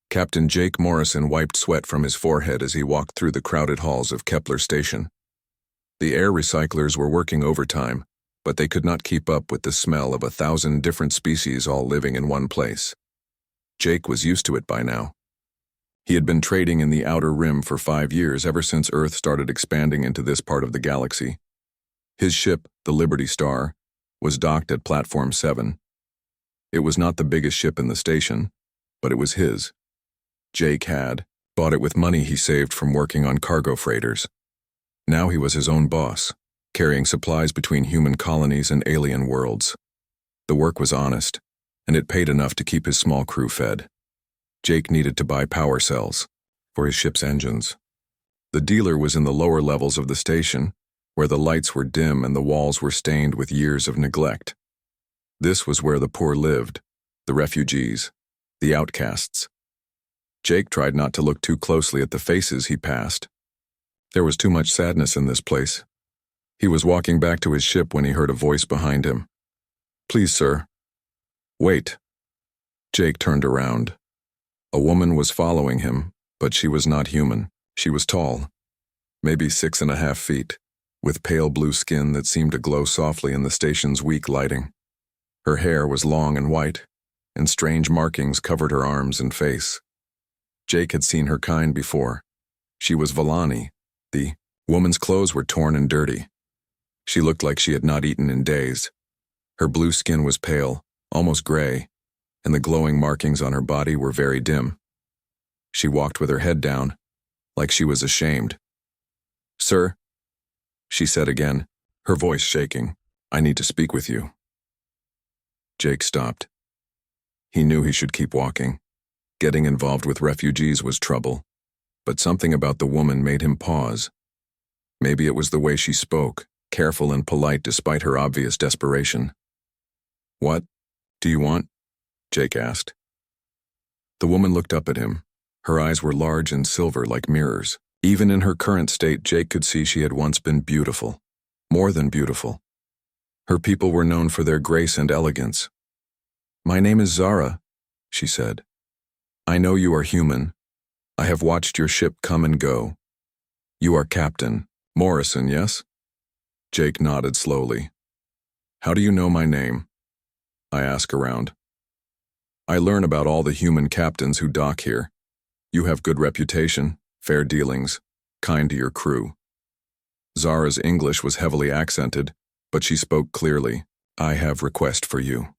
Captain Jake Morrison wiped sweat from his forehead as he walked through the crowded halls of Kepler Station. The air recyclers were working overtime, but they could not keep up with the smell of 1,000 different species all living in one place. Jake was used to it by now. He had been trading in the Outer Rim for 5 years, ever since Earth started expanding into this part of the galaxy. His ship, the Liberty Star, was docked at Platform 7. It was not the biggest ship in the station, but it was his. Jake had bought it with money he saved from working on cargo freighters. Now he was his own boss, carrying supplies between human colonies and alien worlds. The work was honest, and it paid enough to keep his small crew fed. Jake needed to buy power cells for his ship's engines. The dealer was in the lower levels of the station, where the lights were dim and the walls were stained with years of neglect. This was where the poor lived, the refugees, the outcasts. Jake tried not to look too closely at the faces he passed. There was too much sadness in this place. He was walking back to his ship when he heard a voice behind him. "Please, sir." "Wait." Jake turned around. A woman was following him, but she was not human. She was tall, maybe 6.5 feet, with pale blue skin that seemed to glow softly in the station's weak lighting. Her hair was long and white, and strange markings covered her arms and face. Jake had seen her kind before. She was Vallani. The woman's clothes were torn and dirty. She looked like she had not eaten in days. Her blue skin was pale, almost gray, and the glowing markings on her body were very dim. She walked with her head down, like she was ashamed. "Sir," she said again, her voice shaking, "I need to speak with you." Jake stopped. He knew he should keep walking. Getting involved with refugees was trouble, but something about the woman made him pause. Maybe it was the way she spoke, careful and polite despite her obvious desperation. "What do you want?" Jake asked. The woman looked up at him. Her eyes were large and silver like mirrors. Even in her current state, Jake could see she had once been beautiful. More than beautiful. Her people were known for their grace and elegance. "My name is Zara," she said. "I know you are human. I have watched your ship come and go. You are Captain Morrison, yes?" Jake nodded slowly. "How do you know my name?" "I ask around. I learn about all the human captains who dock here. You have good reputation, fair dealings, kind to your crew." Zara's English was heavily accented, but she spoke clearly. "I have request for you."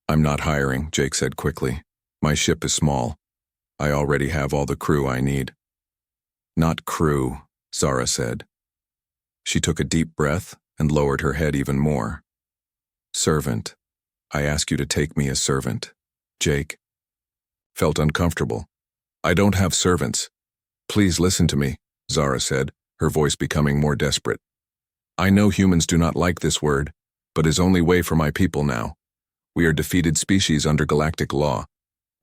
"I'm not hiring," Jake said quickly. "My ship is small. I already have all the crew I need." "Not crew," Zara said. She took a deep breath and lowered her head even more. "Servant. I ask you to take me as servant." Jake felt uncomfortable. "I don't have servants. Please listen to me," Zara said, her voice becoming more desperate. "I know humans do not like this word, but is only way for my people now. We are defeated species under galactic law.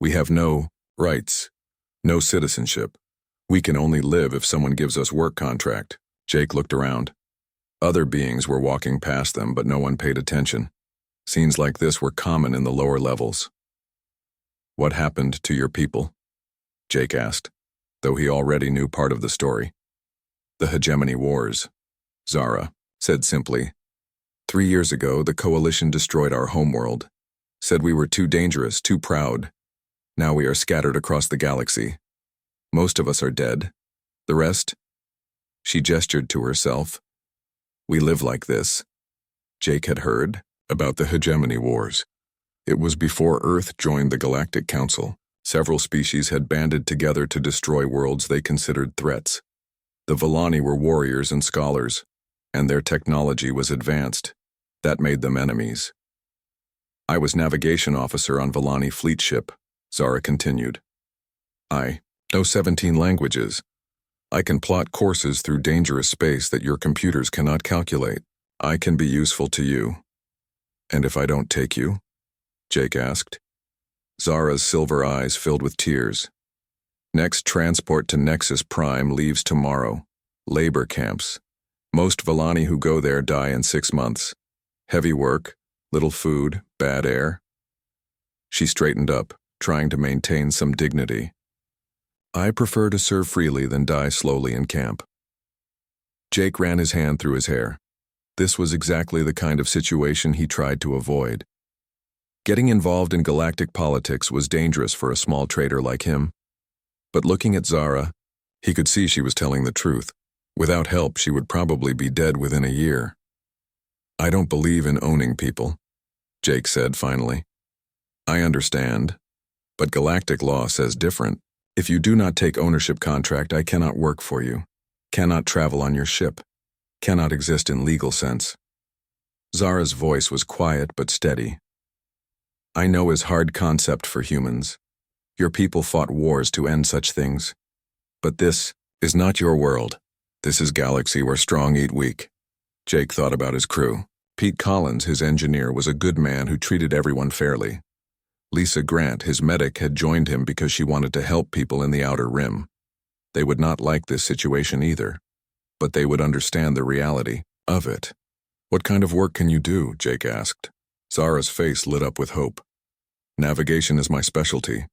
We have no rights, no citizenship. We can only live if someone gives us work contract." Jake looked around. Other beings were walking past them, but no one paid attention. Scenes like this were common in the lower levels. "What happened to your people?" Jake asked, though he already knew part of the story. "The Hegemony Wars," Zara said simply. 3 years ago, the Coalition destroyed our homeworld, said we were too dangerous, too proud. Now we are scattered across the galaxy. Most of us are dead. The rest?" She gestured to herself. "We live like this." Jake had heard about the Hegemony Wars. It was before Earth joined the Galactic Council. Several species had banded together to destroy worlds they considered threats. The Vallani were warriors and scholars, and their technology was advanced. That made them enemies. "I was navigation officer on Vallani fleet ship," Zara continued. "I know 17 languages. I can plot courses through dangerous space that your computers cannot calculate. I can be useful to you." "And if I don't take you?" Jake asked. Zara's silver eyes filled with tears. "Next transport to Nexus Prime leaves tomorrow. Labor camps. Most Vallani who go there die in 6 months. Heavy work, little food, bad air." She straightened up, trying to maintain some dignity. I prefer to serve freely than die slowly in camp. Jake ran his hand through his hair. This was exactly the kind of situation he tried to avoid. Getting involved in galactic politics was dangerous for a small trader like him. But looking at Zara, he could see she was telling the truth. Without help, she would probably be dead within a year. I don't believe in owning people, Jake said finally. I understand, but galactic law says different. If you do not take ownership contract, I cannot work for you, cannot travel on your ship, cannot exist in legal sense. Zara's voice was quiet but steady. I know is hard concept for humans. Your people fought wars to end such things. But this is not your world. This is galaxy where strong eat weak. Jake thought about his crew. Pete Collins, his engineer, was a good man who treated everyone fairly. Lisa Grant, his medic, had joined him because she wanted to help people in the Outer Rim. They would not like this situation either, but they would understand the reality of it. What kind of work can you do? Jake asked. Zara's face lit up with hope. Navigation is my specialty.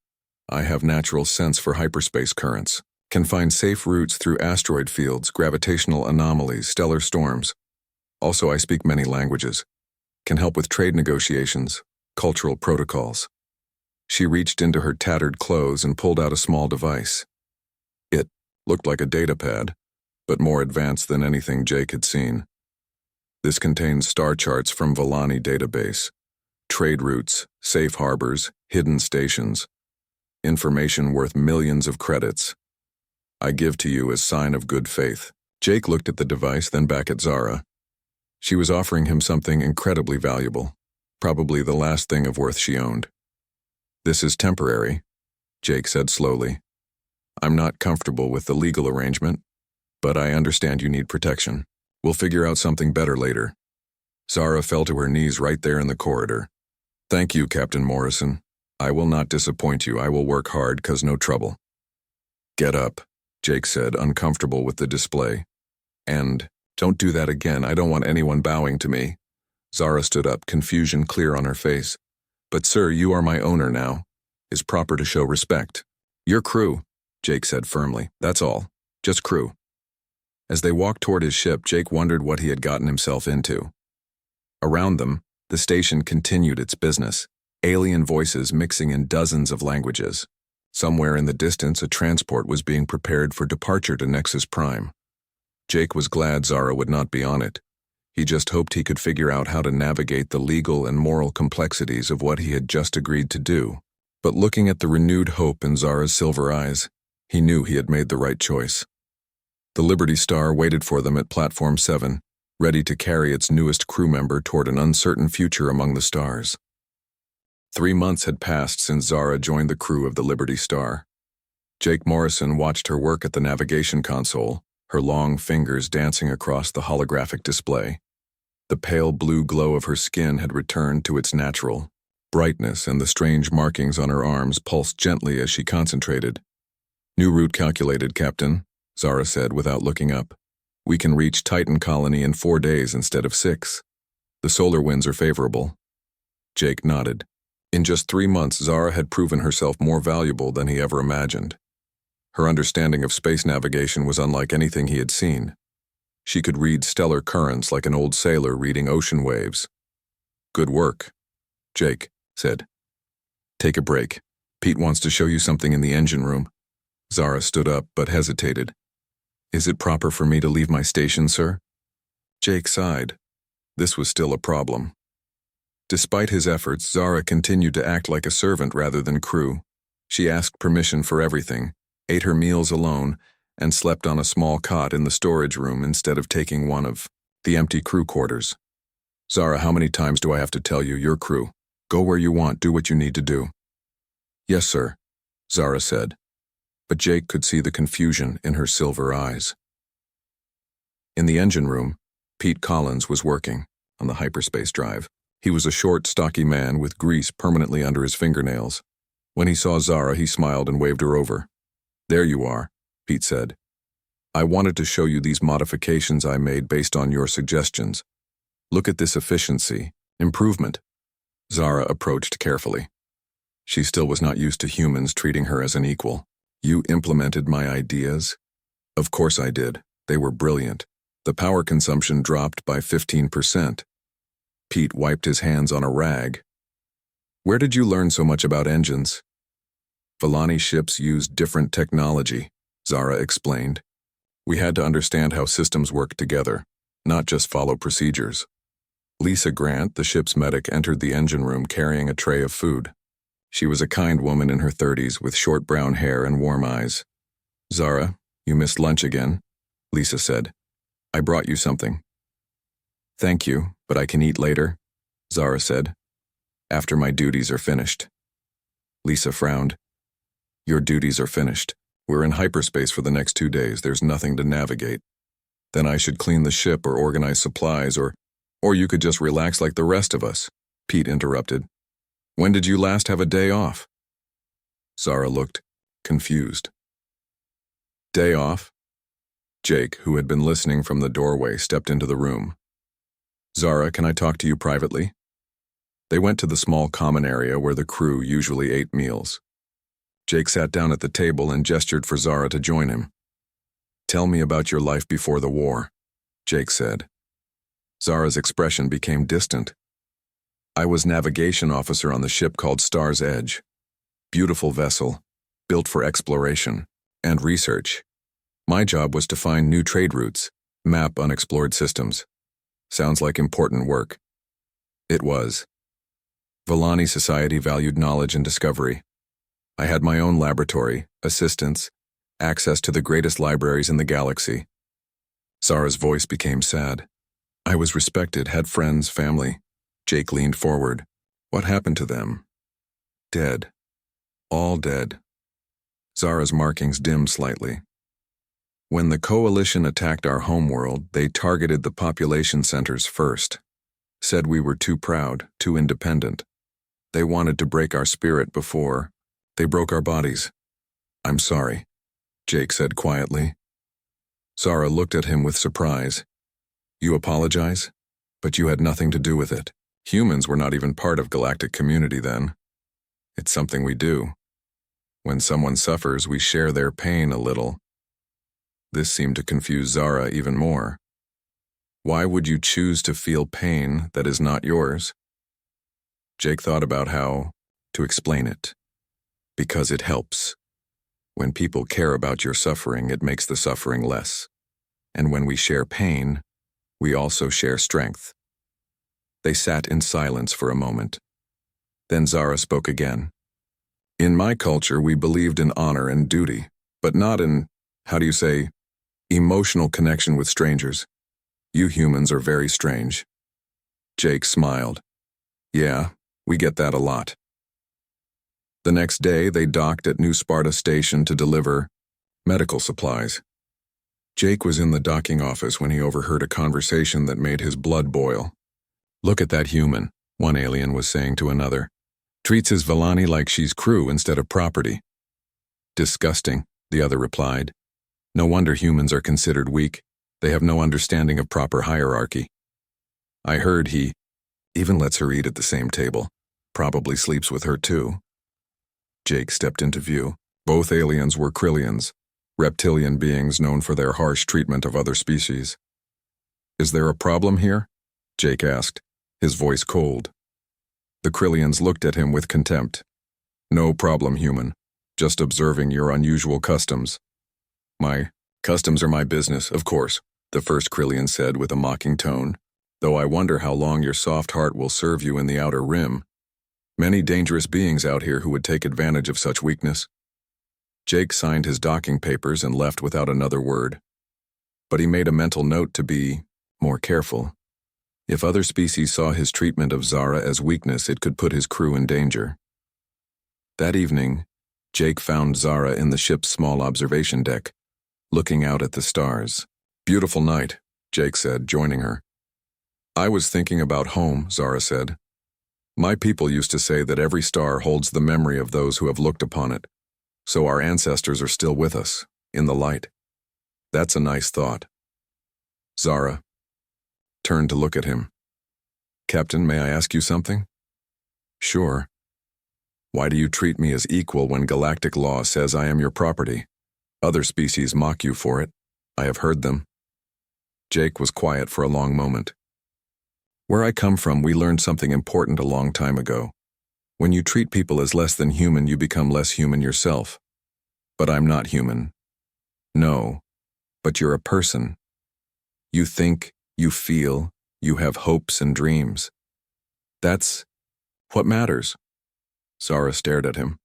I have natural sense for hyperspace currents, can find safe routes through asteroid fields, gravitational anomalies, stellar storms. Also, I speak many languages, can help with trade negotiations, cultural protocols. She reached into her tattered clothes and pulled out a small device. It looked like a data pad, but more advanced than anything Jake had seen. This contains star charts from Volani database, trade routes, safe harbors, hidden stations, information worth millions of credits. I give to you as sign of good faith. Jake looked at the device, then back at Zara. She was offering him something incredibly valuable, probably the last thing of worth she owned. This is temporary, Jake said slowly. I'm not comfortable with the legal arrangement, but I understand you need protection. We'll figure out something better later. Zara fell to her knees right there in the corridor. Thank you, Captain Morrison. I will not disappoint you. I will work hard, 'cause no trouble. Get up, Jake said, uncomfortable with the display. And don't do that again. I don't want anyone bowing to me. Zara stood up, confusion clear on her face. But sir, you are my owner now. It's proper to show respect. Your crew, Jake said firmly. That's all. Just crew. As they walked toward his ship, Jake wondered what he had gotten himself into. Around them, the station continued its business, alien voices mixing in dozens of languages. Somewhere in the distance, a transport was being prepared for departure to Nexus Prime. Jake was glad Zara would not be on it. He just hoped he could figure out how to navigate the legal and moral complexities of what he had just agreed to do. But looking at the renewed hope in Zara's silver eyes, he knew he had made the right choice. The Liberty Star waited for them at Platform 7, ready to carry its newest crew member toward an uncertain future among the stars. 3 months had passed since Zara joined the crew of the Liberty Star. Jake Morrison watched her work at the navigation console, her long fingers dancing across the holographic display. The pale blue glow of her skin had returned to its natural brightness, and the strange markings on her arms pulsed gently as she concentrated. New route calculated, Captain, Zara said without looking up. We can reach Titan Colony in 4 days instead of 6. The solar winds are favorable. Jake nodded. In just 3 months, Zara had proven herself more valuable than he ever imagined. Her understanding of space navigation was unlike anything he had seen. She could read stellar currents like an old sailor reading ocean waves. Good work, Jake said. Take a break. Pete wants to show you something in the engine room. Zara stood up but hesitated. Is it proper for me to leave my station, sir? Jake sighed. This was still a problem. Despite his efforts, Zara continued to act like a servant rather than crew. She asked permission for everything, ate her meals alone, and slept on a small cot in the storage room instead of taking one of the empty crew quarters. Zara, how many times do I have to tell you, your crew? Go where you want, do what you need to do. Yes, sir, Zara said, but Jake could see the confusion in her silver eyes. In the engine room, Pete Collins was working on the hyperspace drive. He was a short, stocky man with grease permanently under his fingernails. When he saw Zara, he smiled and waved her over. There you are, Pete said. I wanted to show you these modifications I made based on your suggestions. Look at this efficiency, improvement. Zara approached carefully. She still was not used to humans treating her as an equal. You implemented my ideas? Of course I did. They were brilliant. The power consumption dropped by 15%. Pete wiped his hands on a rag. Where did you learn so much about engines? Villani ships used different technology, Zara explained. We had to understand how systems work together, not just follow procedures. Lisa Grant, the ship's medic, entered the engine room carrying a tray of food. She was a kind woman in her 30s with short brown hair and warm eyes. Zara, you missed lunch again, Lisa said. I brought you something. Thank you, but I can eat later, Zara said. After my duties are finished. Lisa frowned. Your duties are finished. We're in hyperspace for the next 2 days. There's nothing to navigate. Then I should clean the ship or organize supplies or you could just relax like the rest of us, Pete interrupted. When did you last have a day off? Zara looked confused. Day off? Jake, who had been listening from the doorway, stepped into the room. Zara, can I talk to you privately? They went to the small common area where the crew usually ate meals. Jake sat down at the table and gestured for Zara to join him. Tell me about your life before the war, Jake said. Zara's expression became distant. I was navigation officer on the ship called Star's Edge. Beautiful vessel, built for exploration and research. My job was to find new trade routes, map unexplored systems. Sounds like important work. It was. Villani society valued knowledge and discovery. I had my own laboratory, assistants, access to the greatest libraries in the galaxy. Zara's voice became sad. I was respected, had friends, family. Jake leaned forward. What happened to them? Dead. All dead. Zara's markings dimmed slightly. When the Coalition attacked our homeworld, they targeted the population centers first. Said we were too proud, too independent. They wanted to break our spirit before they broke our bodies. I'm sorry, Jake said quietly. Zara looked at him with surprise. You apologize? But you had nothing to do with it. Humans were not even part of galactic community then. It's something we do. When someone suffers, we share their pain a little. This seemed to confuse Zara even more. Why would you choose to feel pain that is not yours? Jake thought about how to explain it. Because it helps. When people care about your suffering, it makes the suffering less. And when we share pain, we also share strength. They sat in silence for a moment. Then Zara spoke again. In my culture, we believed in honor and duty, but not in, emotional connection with strangers. You humans are very strange. Jake smiled. Yeah, we get that a lot. The next day, they docked at New Sparta Station to deliver medical supplies. Jake was in the docking office when he overheard a conversation that made his blood boil. Look at that human, one alien was saying to another. Treats his Villani like she's crew instead of property. Disgusting, the other replied. No wonder humans are considered weak. They have no understanding of proper hierarchy. I heard he even lets her eat at the same table. Probably sleeps with her too. Jake stepped into view. Both aliens were Krillians, reptilian beings known for their harsh treatment of other species. Is there a problem here? Jake asked, his voice cold. The Krillians looked at him with contempt. No problem, human. Just observing your unusual customs. My customs are my business, of course, the first Krillian said with a mocking tone, though I wonder how long your soft heart will serve you in the outer rim. Many dangerous beings out here who would take advantage of such weakness. Jake signed his docking papers and left without another word. But he made a mental note to be more careful. If other species saw his treatment of Zara as weakness, it could put his crew in danger. That evening, Jake found Zara in the ship's small observation deck, looking out at the stars. Beautiful night, Jake said, joining her. I was thinking about home, Zara said. My people used to say that every star holds the memory of those who have looked upon it, so our ancestors are still with us, in the light. That's a nice thought. Zara turned to look at him. Captain, may I ask you something? Sure. Why do you treat me as equal when galactic law says I am your property? Other species mock you for it. I have heard them. Jake was quiet for a long moment. Where I come from, we learned something important a long time ago. When you treat people as less than human, you become less human yourself. But I'm not human. No, but you're a person. You think, you feel, you have hopes and dreams. That's what matters. Zara stared at him.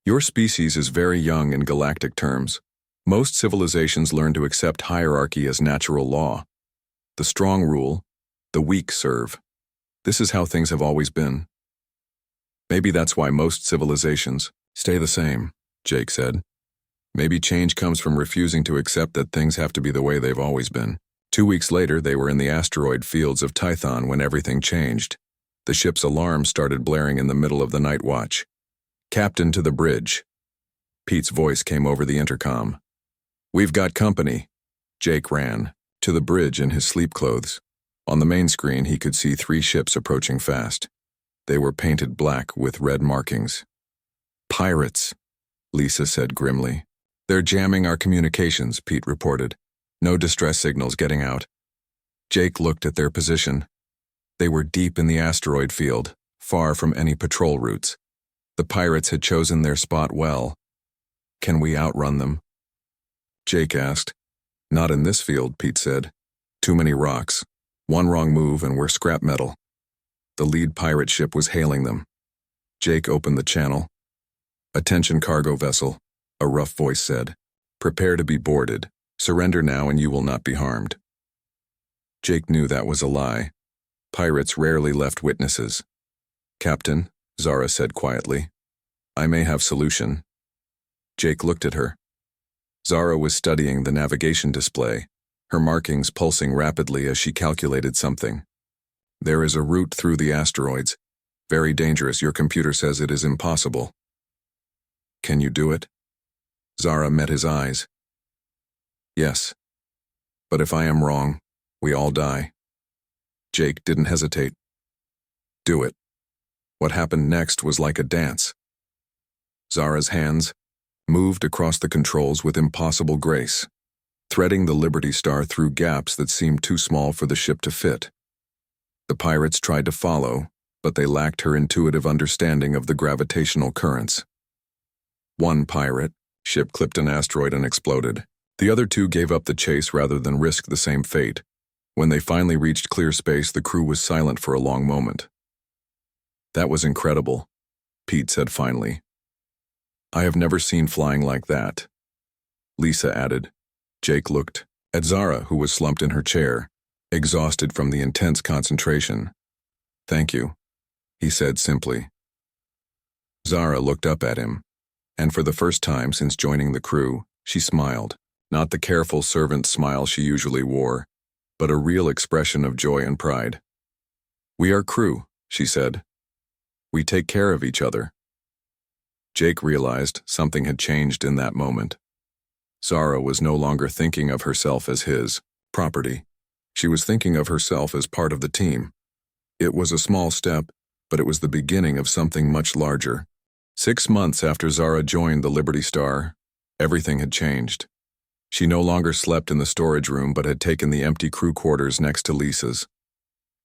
Your species is very young in galactic terms. Most civilizations learn to accept hierarchy as natural law. The strong rule, the weak serve. This is how things have always been. Maybe that's why most civilizations stay the same, Jake said. Maybe change comes from refusing to accept that things have to be the way they've always been. 2 weeks later, they were in the asteroid fields of Tython when everything changed. The ship's alarm started blaring in the middle of the night watch. Captain, to the bridge. Pete's voice came over the intercom. We've got company. Jake ran to the bridge in his sleep clothes. On the main screen, he could see 3 ships approaching fast. They were painted black with red markings. Pirates, Lisa said grimly. They're jamming our communications, Pete reported. No distress signals getting out. Jake looked at their position. They were deep in the asteroid field, far from any patrol routes. The pirates had chosen their spot well. Can we outrun them? Jake asked. Not in this field, Pete said. Too many rocks. One wrong move and we're scrap metal. The lead pirate ship was hailing them. Jake opened the channel. Attention cargo vessel, a rough voice said. Prepare to be boarded. Surrender now and you will not be harmed. Jake knew that was a lie. Pirates rarely left witnesses. Captain, Zara said quietly. I may have solution. Jake looked at her. Zara was studying the navigation display, her markings pulsing rapidly as she calculated something. There is a route through the asteroids. Very dangerous. Your computer says it is impossible. Can you do it? Zara met his eyes. Yes. But if I am wrong, we all die. Jake didn't hesitate. Do it. What happened next was like a dance. Zara's hands moved across the controls with impossible grace, threading the Liberty Star through gaps that seemed too small for the ship to fit. The pirates tried to follow, but they lacked her intuitive understanding of the gravitational currents. One pirate ship clipped an asteroid and exploded. The other 2 gave up the chase rather than risk the same fate. When they finally reached clear space, the crew was silent for a long moment. That was incredible, Pete said finally. I have never seen flying like that. Lisa added. Jake looked at Zara, who was slumped in her chair, exhausted from the intense concentration. Thank you, he said simply. Zara looked up at him, and for the first time since joining the crew, she smiled. Not the careful servant smile she usually wore, but a real expression of joy and pride. We are crew, she said. We take care of each other. Jake realized something had changed in that moment. Zara was no longer thinking of herself as his property. She was thinking of herself as part of the team. It was a small step, but it was the beginning of something much larger. 6 months after Zara joined the Liberty Star, everything had changed. She no longer slept in the storage room but had taken the empty crew quarters next to Lisa's.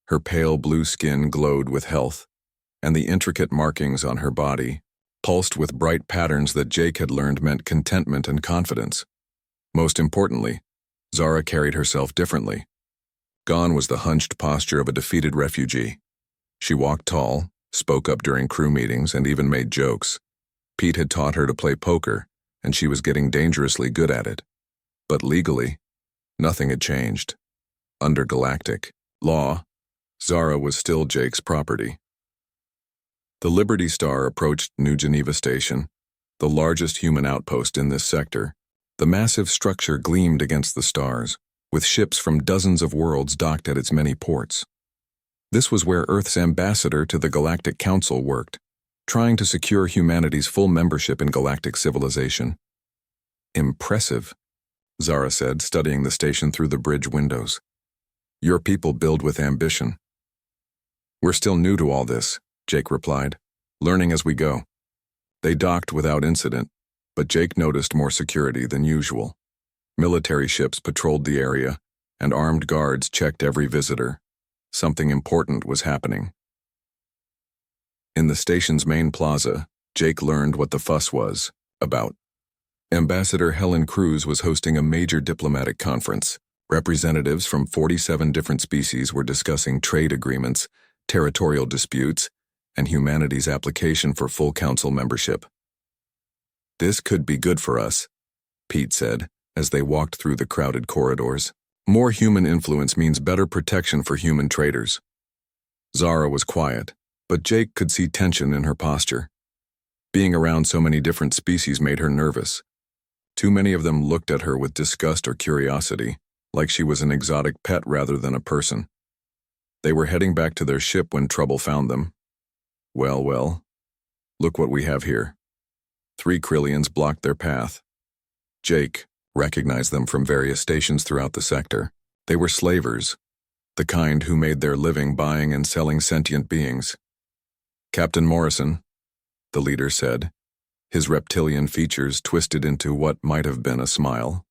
Her pale blue skin glowed with health, and the intricate markings on her body pulsed with bright patterns that Jake had learned meant contentment and confidence. Most importantly, Zara carried herself differently. Gone was the hunched posture of a defeated refugee. She walked tall, spoke up during crew meetings, and even made jokes. Pete had taught her to play poker, and she was getting dangerously good at it. But legally, nothing had changed. Under galactic law, Zara was still Jake's property. The Liberty Star approached New Geneva Station, the largest human outpost in this sector. The massive structure gleamed against the stars, with ships from dozens of worlds docked at its many ports. This was where Earth's ambassador to the Galactic Council worked, trying to secure humanity's full membership in galactic civilization. Impressive, Zara said, studying the station through the bridge windows. Your people build with ambition. We're still new to all this, Jake replied, learning as we go. They docked without incident, but Jake noticed more security than usual. Military ships patrolled the area, and armed guards checked every visitor. Something important was happening. In the station's main plaza, Jake learned what the fuss was about. Ambassador Helen Cruz was hosting a major diplomatic conference. Representatives from 47 different species were discussing trade agreements, territorial disputes, and humanity's application for full council membership. "This could be good for us," Pete said, as they walked through the crowded corridors. "More human influence means better protection for human traders." Zara was quiet, but Jake could see tension in her posture. Being around so many different species made her nervous. Too many of them looked at her with disgust or curiosity, like she was an exotic pet rather than a person. They were heading back to their ship when trouble found them. Well, look what we have here. 3 Krillians blocked their path. Jake recognized them from various stations throughout the sector. They were slavers, the kind who made their living buying and selling sentient beings. "Captain Morrison," the leader said, his reptilian features twisted into what might have been a smile.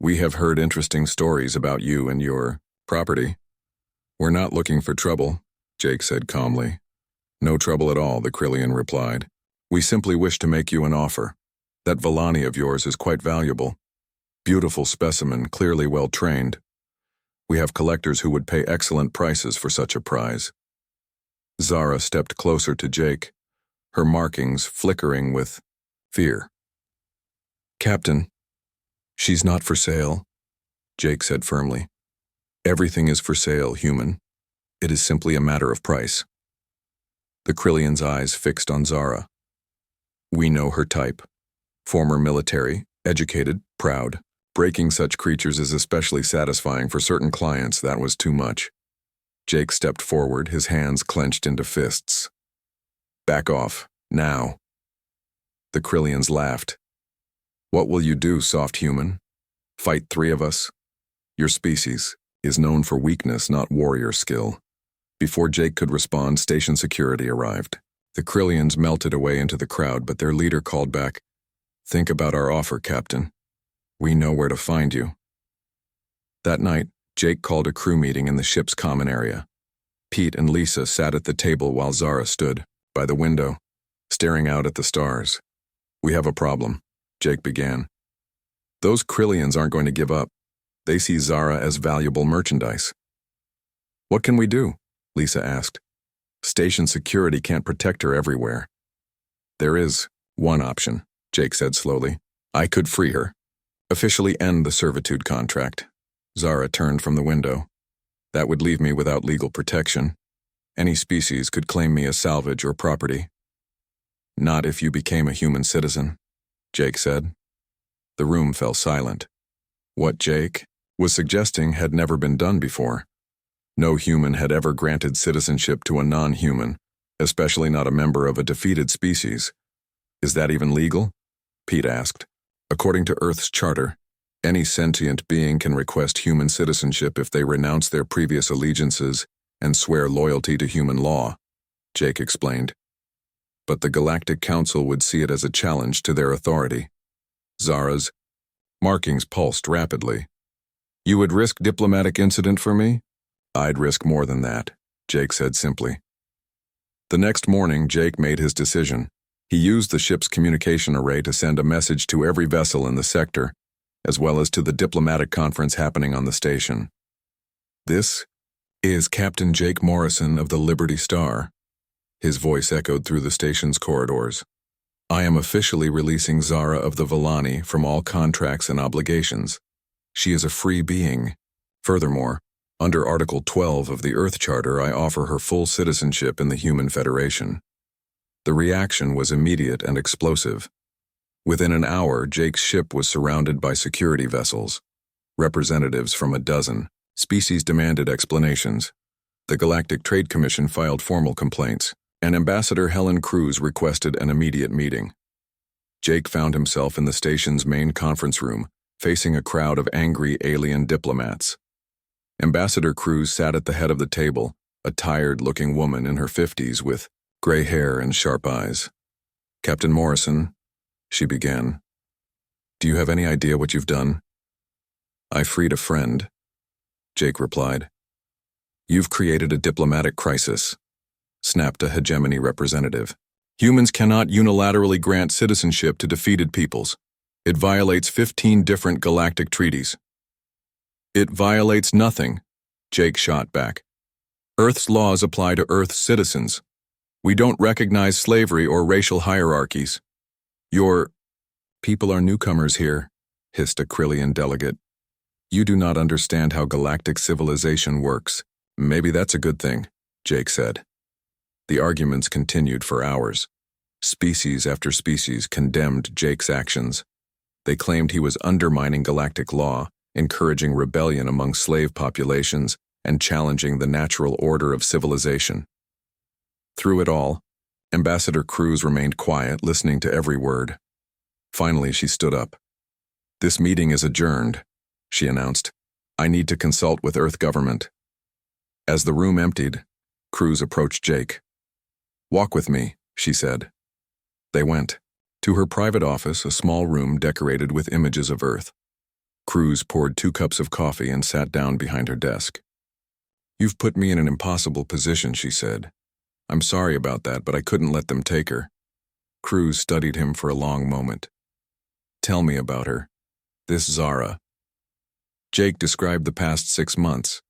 "We have heard interesting stories about you and your property." "We're not looking for trouble," Jake said calmly. "No trouble at all," the Krillian replied. "We simply wish to make you an offer. That Villani of yours is quite valuable. Beautiful specimen, clearly well trained. We have collectors who would pay excellent prices for such a prize." Zara stepped closer to Jake, her markings flickering with fear. "Captain, she's not for sale," Jake said firmly. "Everything is for sale, human. It is simply a matter of price." The Krillian's eyes fixed on Zara. "We know her type. Former military, educated, proud. Breaking such creatures is especially satisfying for certain clients. That was too much." Jake stepped forward, his hands clenched into fists. "Back off, now." The Krillians laughed. "What will you do, soft human? Fight 3 of us? Your species is known for weakness, not warrior skill." Before Jake could respond, station security arrived. The Krillians melted away into the crowd, but their leader called back, "Think about our offer, Captain. We know where to find you." That night, Jake called a crew meeting in the ship's common area. Pete and Lisa sat at the table while Zara stood by the window, staring out at the stars. "We have a problem," Jake began. "Those Krillians aren't going to give up. They see Zara as valuable merchandise." "What can we do?" Lisa asked. "Station security can't protect her everywhere." "There is one option," Jake said slowly. "I could free her. Officially end the servitude contract." Zara turned from the window. "That would leave me without legal protection. Any species could claim me as salvage or property." "Not if you became a human citizen," Jake said. The room fell silent. What Jake was suggesting had never been done before. No human had ever granted citizenship to a non-human, especially not a member of a defeated species. "Is that even legal?" Pete asked. "According to Earth's charter, any sentient being can request human citizenship if they renounce their previous allegiances and swear loyalty to human law," Jake explained. "But the Galactic Council would see it as a challenge to their authority." Zara's markings pulsed rapidly. "You would risk diplomatic incident for me?" "I'd risk more than that," Jake said simply. The next morning, Jake made his decision. He used the ship's communication array to send a message to every vessel in the sector, as well as to the diplomatic conference happening on the station. "This is Captain Jake Morrison of the Liberty Star." His voice echoed through the station's corridors. "I am officially releasing Zara of the Villani from all contracts and obligations. She is a free being. Furthermore, under Article 12 of the Earth Charter, I offer her full citizenship in the Human Federation." The reaction was immediate and explosive. Within an hour, Jake's ship was surrounded by security vessels. Representatives from a dozen species demanded explanations. The Galactic Trade Commission filed formal complaints, and Ambassador Helen Cruz requested an immediate meeting. Jake found himself in the station's main conference room, facing a crowd of angry alien diplomats. Ambassador Cruz sat at the head of the table, a tired-looking woman in her 50s with gray hair and sharp eyes. Captain Morrison, she began. Do you have any idea what you've done? I freed a friend, Jake replied. You've created a diplomatic crisis, snapped a hegemony representative. Humans cannot unilaterally grant citizenship to defeated peoples. It violates 15 different galactic treaties. It violates nothing, Jake shot back. Earth's laws apply to Earth's citizens. We don't recognize slavery or racial hierarchies. Your people are newcomers here, hissed a Krillian delegate. You do not understand how galactic civilization works. Maybe that's a good thing, Jake said. The arguments continued for hours. Species after species condemned Jake's actions. They claimed he was undermining galactic law, encouraging rebellion among slave populations, and challenging the natural order of civilization. Through it all, Ambassador Cruz remained quiet, listening to every word. Finally, she stood up. This meeting is adjourned, she announced. I need to consult with Earth government. As the room emptied, Cruz approached Jake. Walk with me, she said. They went. To her private office, a small room decorated with images of Earth. Cruz poured 2 cups of coffee and sat down behind her desk. You've put me in an impossible position, she said. I'm sorry about that, but I couldn't let them take her. Cruz studied him for a long moment. Tell me about her. This Zara. Jake described the past 6 months.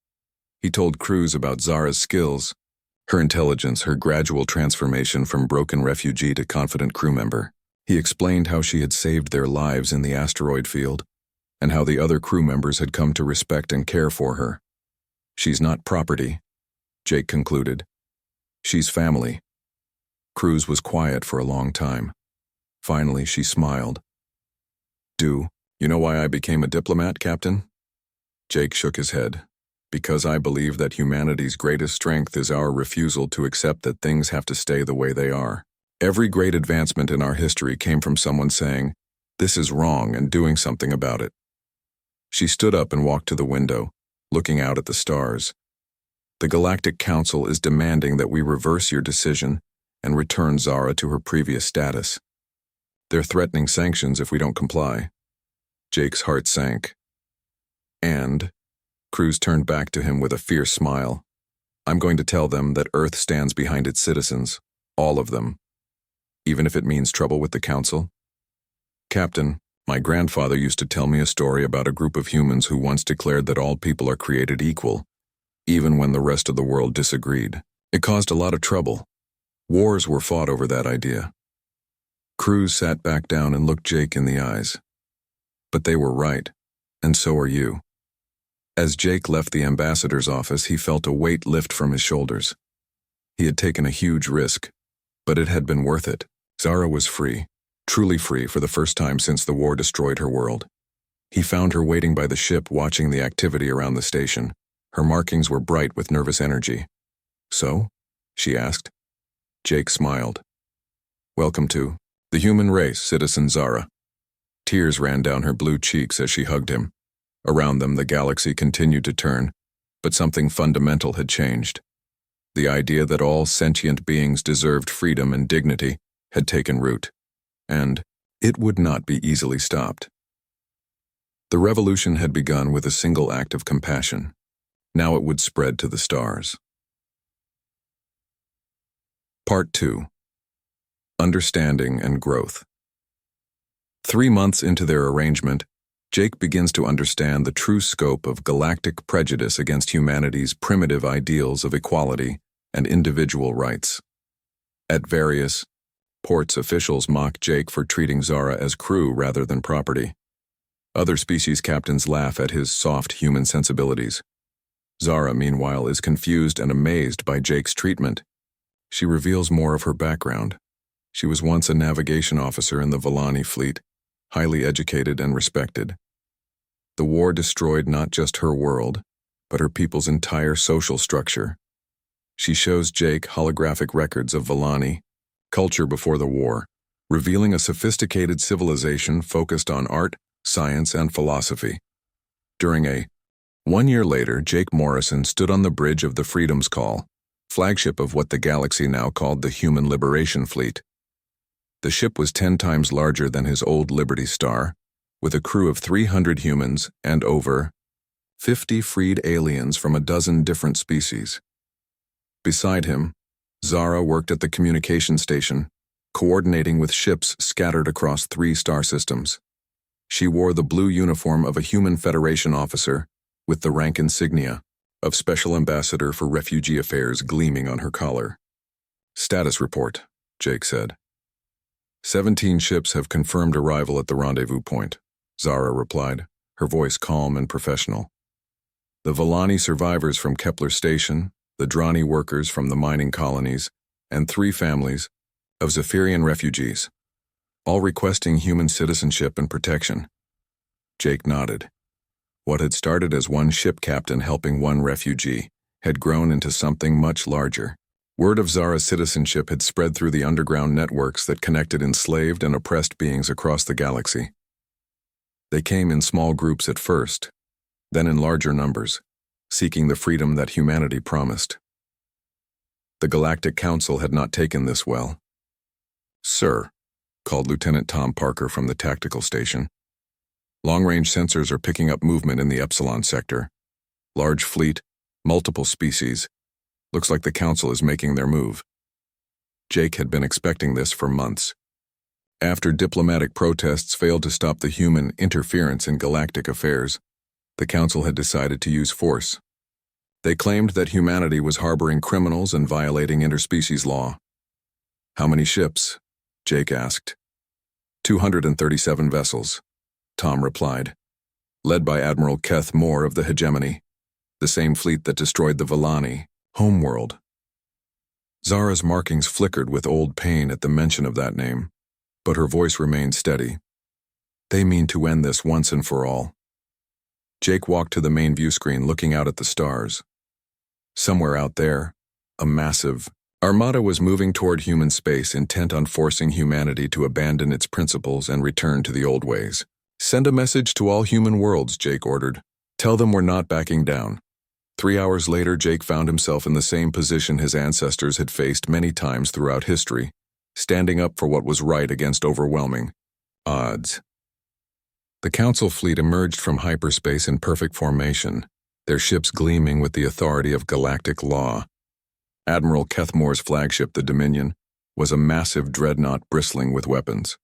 He told Cruz about Zara's skills, her intelligence, her gradual transformation from broken refugee to confident crew member. He explained how she had saved their lives in the asteroid field, and how the other crew members had come to respect and care for her. She's not property, Jake concluded. She's family. Cruz was quiet for a long time. Finally, she smiled. Do you know why I became a diplomat, Captain? Jake shook his head. Because I believe that humanity's greatest strength is our refusal to accept that things have to stay the way they are. Every great advancement in our history came from someone saying, "This is wrong," and doing something about it. She stood up and walked to the window, looking out at the stars. The Galactic Council is demanding that we reverse your decision and return Zara to her previous status. They're threatening sanctions if we don't comply. Jake's heart sank. And Cruz turned back to him with a fierce smile. I'm going to tell them that Earth stands behind its citizens, all of them, even if it means trouble with the Council. Captain, my grandfather used to tell me a story about a group of humans who once declared that all people are created equal, even when the rest of the world disagreed. It caused a lot of trouble. Wars were fought over that idea. Cruz sat back down and looked Jake in the eyes. But they were right, and so are you. As Jake left the ambassador's office, he felt a weight lift from his shoulders. He had taken a huge risk, but it had been worth it. Zara was free, truly free for the first time since the war destroyed her world. He found her waiting by the ship, watching the activity around the station. Her markings were bright with nervous energy. So? She asked. Jake smiled. Welcome to the human race, Citizen Zara. Tears ran down her blue cheeks as she hugged him. Around them, the galaxy continued to turn, but something fundamental had changed. The idea that all sentient beings deserved freedom and dignity had taken root, and it would not be easily stopped. The revolution had begun with a single act of compassion. Now it would spread to the stars. Part 2. Understanding and Growth. 3 months into their arrangement, Jake begins to understand the true scope of galactic prejudice against humanity's primitive ideals of equality and individual rights. At various ports, officials mock Jake for treating Zara as crew rather than property. Other species captains laugh at his soft human sensibilities. Zara, meanwhile, is confused and amazed by Jake's treatment. She reveals more of her background. She was once a navigation officer in the Volani fleet, highly educated and respected. The war destroyed not just her world, but her people's entire social structure. She shows Jake holographic records of Volani, culture before the war, revealing a sophisticated civilization focused on art, science, and philosophy. During 1 year later, Jake Morrison stood on the bridge of the Freedom's Call, flagship of what the galaxy now called the Human Liberation Fleet. The ship was 10 times larger than his old Liberty Star, with a crew of 300 humans and over 50 freed aliens from a dozen different species. Beside him, Zara worked at the communication station, coordinating with ships scattered across 3 star systems. She wore the blue uniform of a Human Federation officer, with the rank insignia of Special Ambassador for Refugee Affairs gleaming on her collar. "Status report," Jake said. 17 ships have confirmed arrival at the rendezvous point, Zara replied, her voice calm and professional. The Volani survivors from Kepler Station, the Drani workers from the mining colonies, and 3 families of Zephyrian refugees, all requesting human citizenship and protection. Jake nodded. What had started as one ship captain helping one refugee had grown into something much larger. Word of Zara's citizenship had spread through the underground networks that connected enslaved and oppressed beings across the galaxy. They came in small groups at first, then in larger numbers, seeking the freedom that humanity promised. The Galactic Council had not taken this well. "Sir," called Lieutenant Tom Parker from the tactical station. "Long-range sensors are picking up movement in the Epsilon sector. Large fleet, multiple species. Looks like the Council is making their move." Jake had been expecting this for months. After diplomatic protests failed to stop the human interference in galactic affairs, the Council had decided to use force. They claimed that humanity was harboring criminals and violating interspecies law. "How many ships?" Jake asked. 237 vessels, Tom replied, led by Admiral Keth Moore of the Hegemony, the same fleet that destroyed the Volani, homeworld. Zara's markings flickered with old pain at the mention of that name, but her voice remained steady. "They mean to end this once and for all." Jake walked to the main view screen, looking out at the stars. Somewhere out there, a massive armada was moving toward human space, intent on forcing humanity to abandon its principles and return to the old ways. "Send a message to all human worlds," Jake ordered. "Tell them we're not backing down." 3 hours later, Jake found himself in the same position his ancestors had faced many times throughout history, standing up for what was right against overwhelming odds. The Council fleet emerged from hyperspace in perfect formation, their ships gleaming with the authority of galactic law. Admiral Kethmore's flagship, the Dominion, was a massive dreadnought bristling with weapons.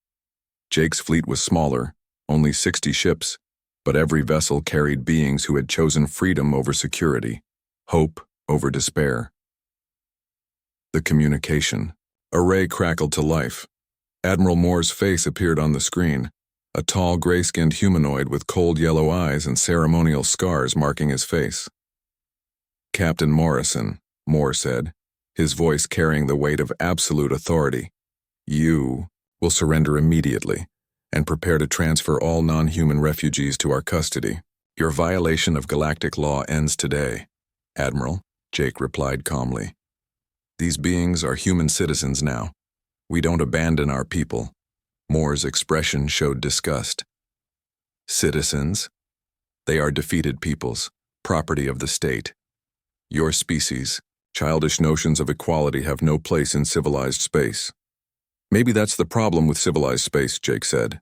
Jake's fleet was smaller, only 60 ships, but every vessel carried beings who had chosen freedom over security, hope over despair. The communication array crackled to life. Admiral Moore's face appeared on the screen, a tall, gray-skinned humanoid with cold yellow eyes and ceremonial scars marking his face. "Captain Morrison," Moore said, his voice carrying the weight of absolute authority, "you will surrender immediately and prepare to transfer all non-human refugees to our custody. Your violation of galactic law ends today, Admiral," Jake replied calmly. "These beings are human citizens now. We don't abandon our people." Moore's expression showed disgust. "Citizens? They are defeated peoples, property of the state. Your species, childish notions of equality have no place in civilized space." "Maybe that's the problem with civilized space," Jake said.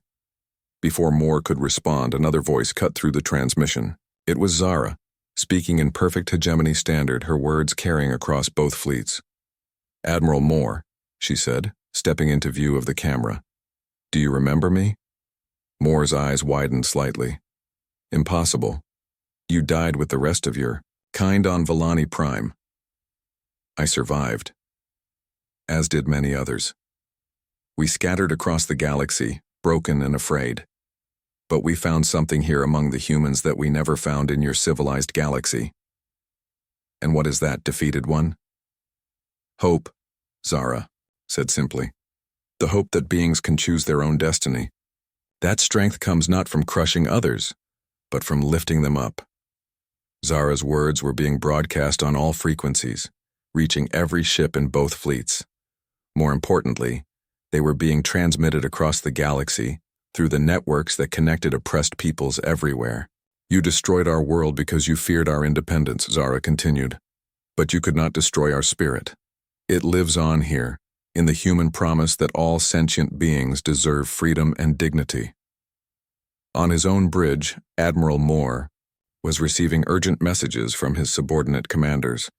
Before Moore could respond, another voice cut through the transmission. It was Zara, speaking in perfect hegemony standard, her words carrying across both fleets. "Admiral Moore," she said, stepping into view of the camera. "Do you remember me?" Moore's eyes widened slightly. "Impossible. You died with the rest of your kind on Volani Prime." "I survived. As did many others. We scattered across the galaxy, broken and afraid. But we found something here among the humans that we never found in your civilized galaxy." "And what is that, defeated one?" "Hope," Zara said simply. "The hope that beings can choose their own destiny. That strength comes not from crushing others, but from lifting them up." Zara's words were being broadcast on all frequencies, reaching every ship in both fleets. More importantly, they were being transmitted across the galaxy through the networks that connected oppressed peoples everywhere. "You destroyed our world because you feared our independence," Zara continued. "But you could not destroy our spirit. It lives on here, in the human promise that all sentient beings deserve freedom and dignity. On his own bridge, Admiral Moore was receiving urgent messages from his subordinate commanders.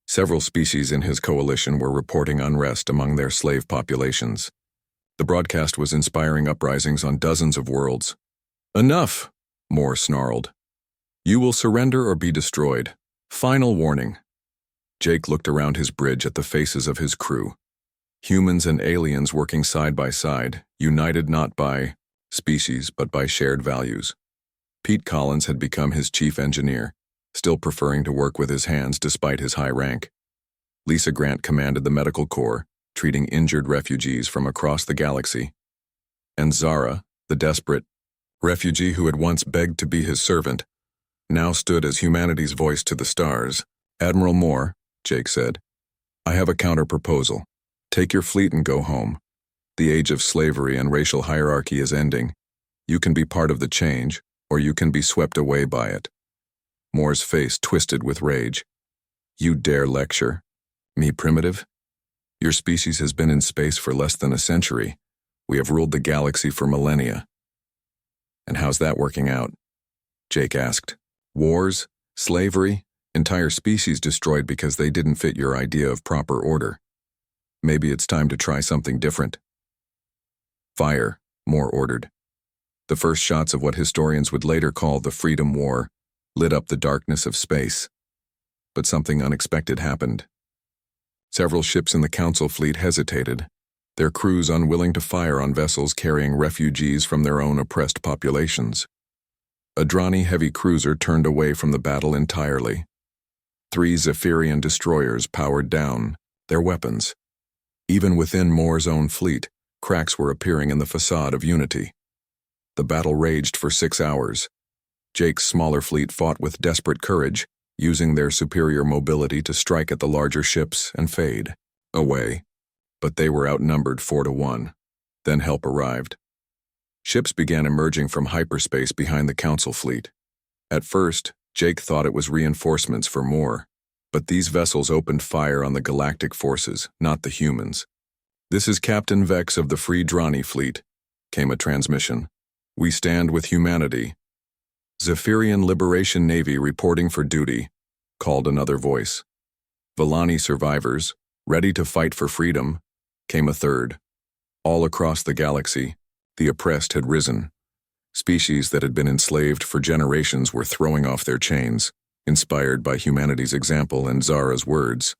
Several species in his coalition were reporting unrest among their slave populations. The broadcast was inspiring uprisings on dozens of worlds. "Enough," Moore snarled. "You will surrender or be destroyed. Final warning." Jake looked around his bridge at the faces of his crew. Humans and aliens working side by side, united not by species but by shared values. Pete Collins had become his chief engineer, still preferring to work with his hands despite his high rank. Lisa Grant commanded the medical corps, treating injured refugees from across the galaxy. And Zara, the desperate refugee who had once begged to be his servant, now stood as humanity's voice to the stars. "Admiral Moore," Jake said, "I have a counter-proposal. Take your fleet and go home. The age of slavery and racial hierarchy is ending. You can be part of the change, or you can be swept away by it." Moore's face twisted with rage. "You dare lecture? Me primitive? Your species has been in space for less than a century. We have ruled the galaxy for millennia." "And how's that working out?" Jake asked. "Wars? Slavery? Entire species destroyed because they didn't fit your idea of proper order. Maybe it's time to try something different." "Fire," Moore ordered. The first shots of what historians would later call the Freedom War lit up the darkness of space. But something unexpected happened. Several ships in the Council fleet hesitated, their crews unwilling to fire on vessels carrying refugees from their own oppressed populations. A Drani heavy cruiser turned away from the battle entirely. 3 Zephyrian destroyers powered down, their weapons. Even within Moore's own fleet, cracks were appearing in the facade of unity. The battle raged for 6 hours. Jake's smaller fleet fought with desperate courage, using their superior mobility to strike at the larger ships and fade away. But they were outnumbered 4-1. Then help arrived. Ships began emerging from hyperspace behind the Council fleet. At first, Jake thought it was reinforcements for Moore, but these vessels opened fire on the galactic forces, not the humans. "This is Captain Vex of the Free Drani fleet," came a transmission. "We stand with humanity." "Zephyrian Liberation Navy reporting for duty," called another voice. "Villani survivors, ready to fight for freedom," came a third. All across the galaxy, the oppressed had risen. Species that had been enslaved for generations were throwing off their chains, inspired by humanity's example and Zara's words.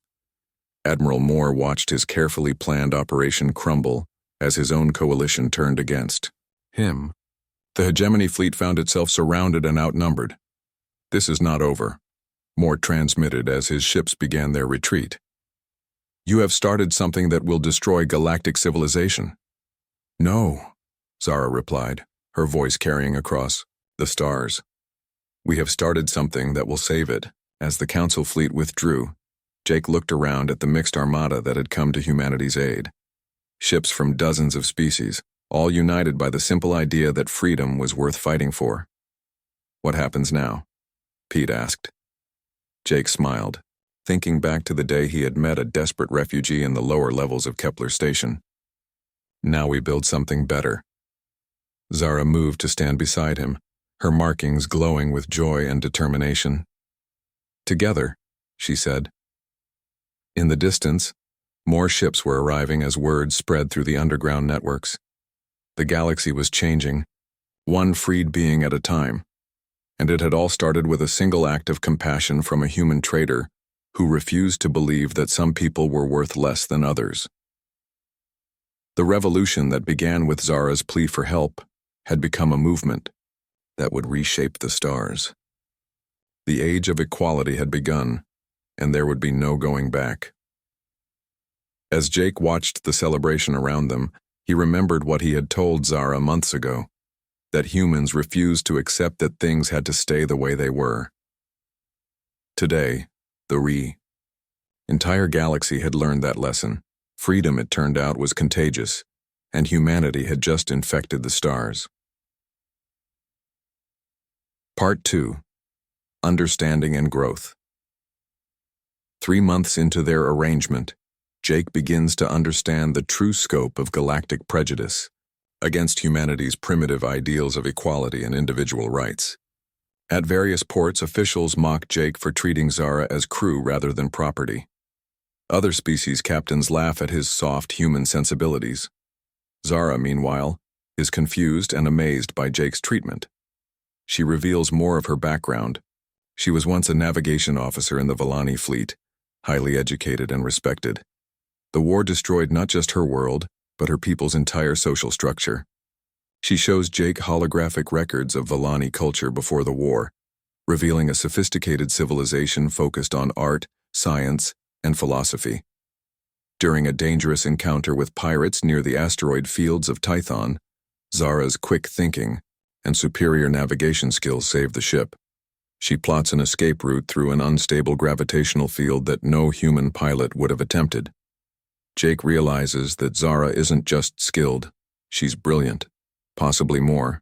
Admiral Moore watched his carefully planned operation crumble as his own coalition turned against him. The hegemony fleet found itself surrounded and outnumbered. "This is not over," Moore transmitted as his ships began their retreat. "You have started something that will destroy galactic civilization." "No," Zara replied, her voice carrying across the stars. "We have started something that will save it." As the Council fleet withdrew, Jake looked around at the mixed armada that had come to humanity's aid. Ships from dozens of species, all united by the simple idea that freedom was worth fighting for. "What happens now?" Pete asked. Jake smiled, thinking back to the day he had met a desperate refugee in the lower levels of Kepler Station. "Now we build something better." Zara moved to stand beside him, her markings glowing with joy and determination. "Together," she said. In the distance, more ships were arriving as word spread through the underground networks. The galaxy was changing, one freed being at a time, and it had all started with a single act of compassion from a human trader who refused to believe that some people were worth less than others. The revolution that began with Zara's plea for help had become a movement that would reshape the stars. The age of equality had begun, and there would be no going back. As Jake watched the celebration around them, he remembered what he had told Zara months ago, that humans refused to accept that things had to stay the way they were. Today, the entire galaxy had learned that lesson. Freedom, it turned out, was contagious, and humanity had just infected the stars. Part 2. Understanding and Growth. 3 months into their arrangement, Jake begins to understand the true scope of galactic prejudice against humanity's primitive ideals of equality and individual rights. At various ports, officials mock Jake for treating Zara as crew rather than property. Other species captains laugh at his soft human sensibilities. Zara, meanwhile, is confused and amazed by Jake's treatment. She reveals more of her background. She was once a navigation officer in the Vellani fleet, highly educated and respected. The war destroyed not just her world, but her people's entire social structure. She shows Jake holographic records of Vellani culture before the war, revealing a sophisticated civilization focused on art, science, and philosophy. During a dangerous encounter with pirates near the asteroid fields of Tython, Zara's quick thinking and superior navigation skills save the ship. She plots an escape route through an unstable gravitational field that no human pilot would have attempted. Jake realizes that Zara isn't just skilled, she's brilliant, possibly more.